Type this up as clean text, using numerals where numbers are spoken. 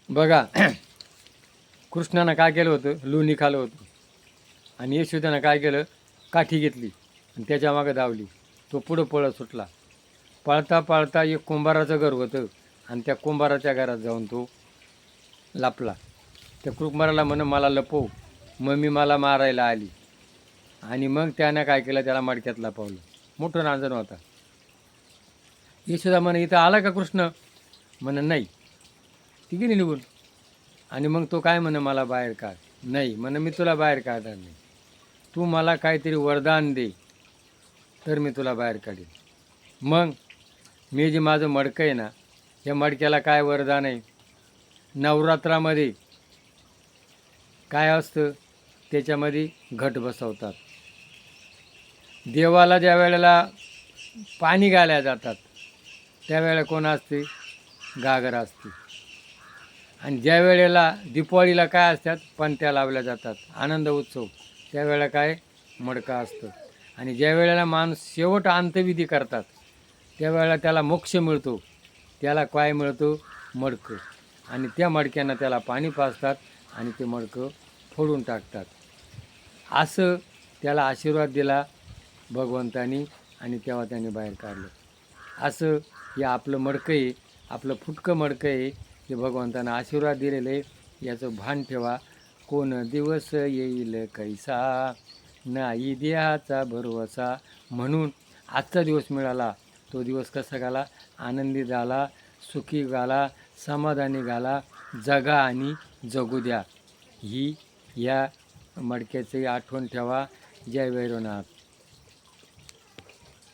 बघा कृष्णानं काय केलं होतं, लोणी खाल्लं होतं आणि यशोदानं काय केलं, काठी घेतली आणि त्याच्या मागं धावली. तो पुढं पळत सुटला. पळता पळता एक कुंभाराचं घर होतं आणि त्या कुंभाराच्या घरात जाऊन तो लपला. त्या कुंभाराला म्हण मला लपव, मम्मी मला मारायला आली. आणि मग त्यानं काय केलं, त्याला मडक्यात लपवलं. मोठं रांजण होता. यशोदा म्हणे इथं आला का कृष्ण? म्हण नाही. ती गेली निघून. आणि मग तो काय म्हणे मला बाहेर काढ. नाही म्हणे मी तुला बाहेर काढणार नाही. तू मला काहीतरी वरदान दे तर मी तुला बाहेर काढेन. मग मी जे माझं मडकं आहे ना, या मडक्याला काय वरदान आहे, नवरात्रामध्ये काय असतं, त्याच्यामध्ये घट बसवतात. देवाला ज्या वेळेला पाणी घालायला जातात त्यावेळेला कोण असते, घागर असते. आणि ज्या वेळेला दिवाळीला काय असतात, पणत्या लावल्या जातात, आनंद उत्सव, त्यावेळेला काय, मडकं असतं. आणि ज्या वेळेला माणूस शेवट अंतविधी करतात त्यावेळेला त्याला मोक्ष मिळतो, त्याला काय मिळतो, मडकं. आणि त्या मडक्यांना त्याला पाणी पाजतात आणि ते मडकं फोडून टाकतात. असं त्याला आशीर्वाद दिला भगवंतानी आणि तेव्हा त्याने बाहेर काढलं. असं हे आपलं मडकं आहे, आपलं फुटकं मडकं आहे, जे भगवंतानं आशीर्वाद दिलेलं आहे. याचं भान ठेवा. कोण दिवस येईल कैसा, नाही देहाचा भरवसा. म्हणून आजचा दिवस मिळाला, तो दिवस कसा घाला, आनंदी झाला, सुखी घाला, समाधानी घाला, जगा आणि जगू द्या. ही या मडक्याची आठवण ठेवा. जय भैरवनाथ.